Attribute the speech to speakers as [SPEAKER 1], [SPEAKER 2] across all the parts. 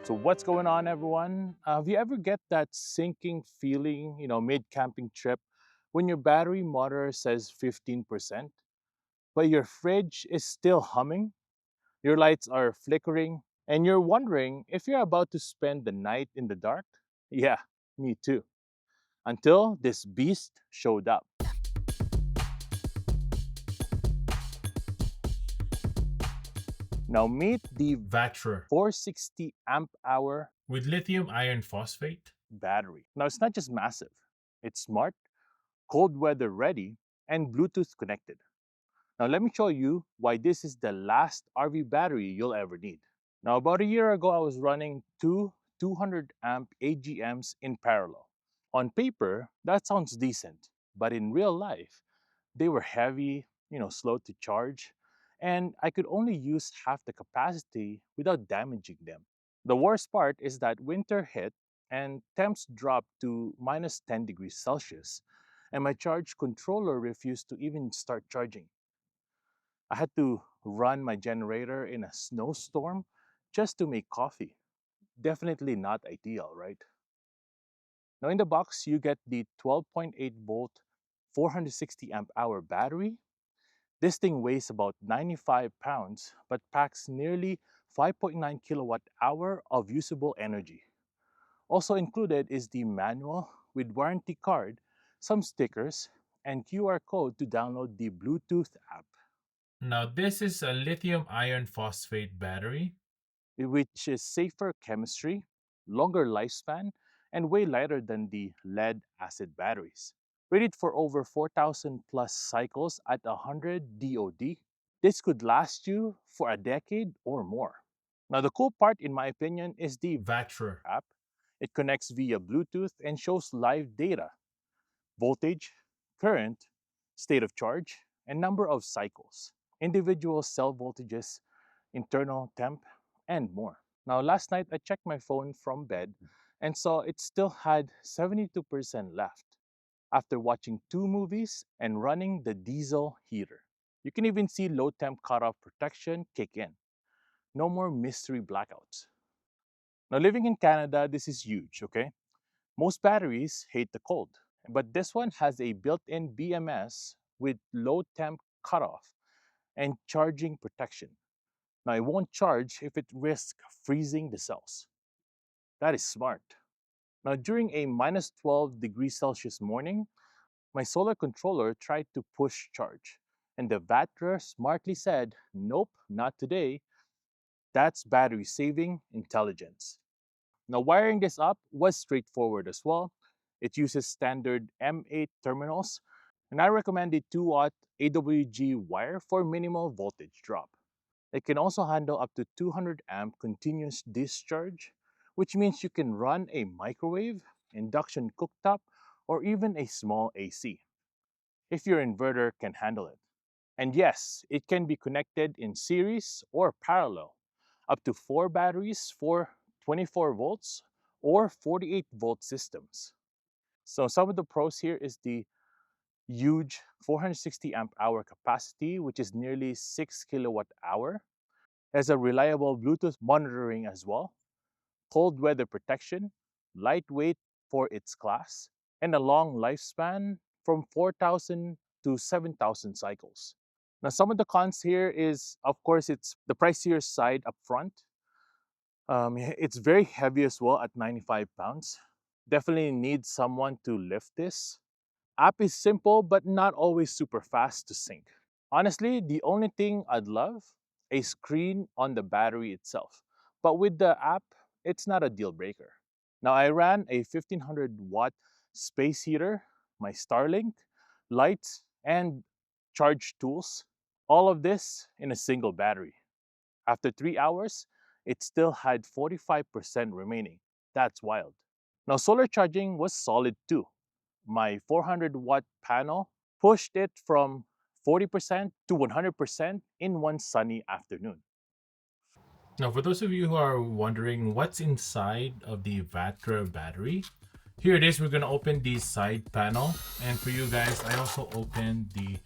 [SPEAKER 1] So what's going on, everyone? Have you ever get that sinking feeling, mid-camping trip when your battery motor says 15%, but your fridge is still humming, your lights are flickering, and you're wondering if you're about to spend the night in the dark? Yeah, me too. Until this beast showed up. Now meet the
[SPEAKER 2] VATRER
[SPEAKER 1] 460 amp hour
[SPEAKER 2] with lithium iron phosphate.
[SPEAKER 1] battery. Now it's not just massive, it's smart, cold weather ready, and Bluetooth connected. Now, let me show you why this is the last RV battery you'll ever need. Now, about a year ago, I was running two 200 amp AGMs in parallel. On paper, that sounds decent, but in real life, they were heavy, slow to charge, and I could only use half the capacity without damaging them. The worst part is that winter hit and temps dropped to minus 10 degrees Celsius, and my charge controller refused to even start charging. I had to run my generator in a snowstorm just to make coffee. Definitely not ideal, right? Now, in the box, you get the 12.8 volt, 460 amp hour battery. This thing weighs about 95 pounds but packs nearly 5.9 kilowatt hour of usable energy. Also included is the manual with warranty card, some stickers, and QR code to download the Bluetooth app,
[SPEAKER 2] Now, this is a lithium iron phosphate battery.
[SPEAKER 1] which is safer chemistry, longer lifespan, and way lighter than the lead acid batteries. Rated for over 4,000 plus cycles at 100 DOD, this could last you for a decade or more. Now, the cool part, in my opinion, is the
[SPEAKER 2] VATRER.
[SPEAKER 1] app. It connects via Bluetooth and shows live data, voltage, current, state of charge, and number of cycles, individual cell voltages, internal temp, and more. Now, last night I checked my phone from bed and saw it still had 72% left after watching two movies and running the diesel heater. You can even see low temp cutoff protection kick in. No more mystery blackouts. Now, living in Canada, this is huge, okay? Most batteries hate the cold, but this one has a built in BMS with low temp cutoff and charging protection. Now, it won't charge if it risks freezing the cells. That is smart. Now, during a minus 12 degrees Celsius morning, my solar controller tried to push charge, and the VATRER smartly said, "Nope, not today." That's battery saving intelligence. Now, wiring this up was straightforward as well. It uses standard M8 terminals, and I recommend the 2-watt AWG wire for minimal voltage drop. It can also handle up to 200 amp continuous discharge, which means you can run a microwave, induction cooktop, or even a small AC, if your inverter can handle it. And yes, it can be connected in series or parallel, up to 4 batteries for 24 volts or 48 volt systems. So some of the pros here is the huge 460 amp hour capacity, which is nearly 6 kilowatt hour. Has a reliable Bluetooth monitoring as well, cold weather protection, lightweight for its class, and a long lifespan from 4,000 to 7,000 cycles. Now, some of the cons here is, of course, it's the pricier side up front. It's very heavy as well at 95 pounds. Definitely need someone to lift this. App is simple, but not always super fast to sync. Honestly, the only thing I'd love, a screen on the battery itself. But with the app, it's not a deal breaker. Now, I ran a 1500-watt space heater, my Starlink, lights, and charge tools. All of this in a single battery. After 3 hours, it still had 45% remaining. That's wild. Now, solar charging was solid too. My 400-watt panel pushed it from 40% to 100% in one sunny afternoon.
[SPEAKER 2] Now, for those of you who are wondering what's inside of the VATRER battery, here it is. We're going to open the side panel. And for you guys, I also opened the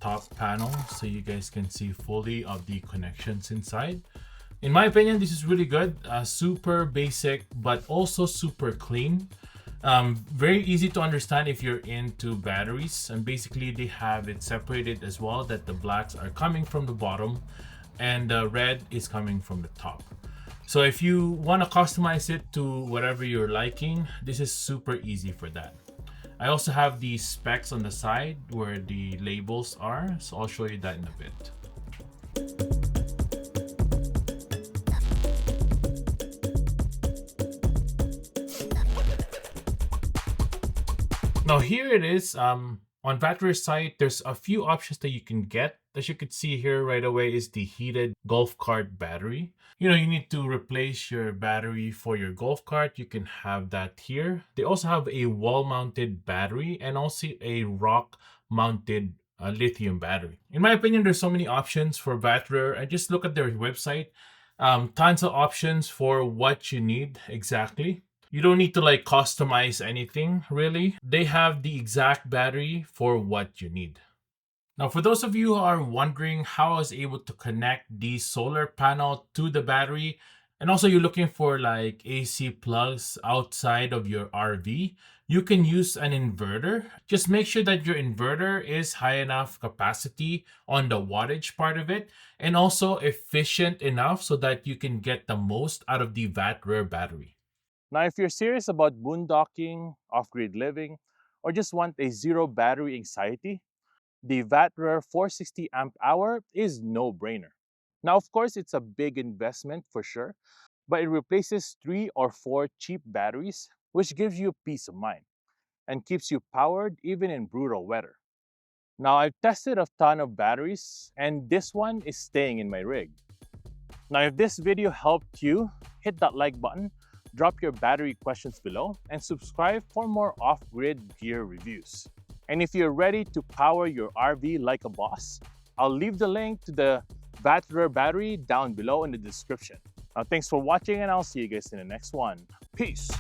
[SPEAKER 2] top panel so you guys can see fully of the connections inside. In my opinion, this is really good. Super basic, but also super clean. Very easy to understand if you're into batteries. And basically, they have it separated as well, that the blacks are coming from the bottom and the red is coming from the top. So if you want to customize it to whatever you're liking, this is super easy for that. I also have the specs on the side where the labels are, so I'll show you that in a bit. Now here it is. On VATRER's site, there's a few options that you can get. As you can see here right away is the heated golf cart battery. You need to replace your battery for your golf cart. You can have that here. They also have a wall-mounted battery and also a rock-mounted lithium battery. In my opinion, there's so many options for VATRER. I just look at their website. Tons of options for what you need exactly. You don't need to like customize anything really. They have the exact battery for what you need. Now, for those of you who are wondering how I was able to connect the solar panel to the battery, and also you're looking for like AC plugs outside of your RV, you can use an inverter. Just make sure that your inverter is high enough capacity on the wattage part of it, and also efficient enough so that you can get the most out of the VATRER battery.
[SPEAKER 1] Now, if you're serious about boondocking, off-grid living, or just want a zero battery anxiety, the VATRER 460 amp hour is no-brainer. Now, of course, it's a big investment for sure, but it replaces 3 or 4 cheap batteries, which gives you peace of mind and keeps you powered even in brutal weather. Now, I've tested a ton of batteries, and this one is staying in my rig. Now, if this video helped you, hit that like button, drop your battery questions below, and subscribe for more off-grid gear reviews. And if you're ready to power your RV like a boss, I'll leave the link to the VATRER battery down below in the description. Now, thanks for watching, and I'll see you guys in the next one. Peace!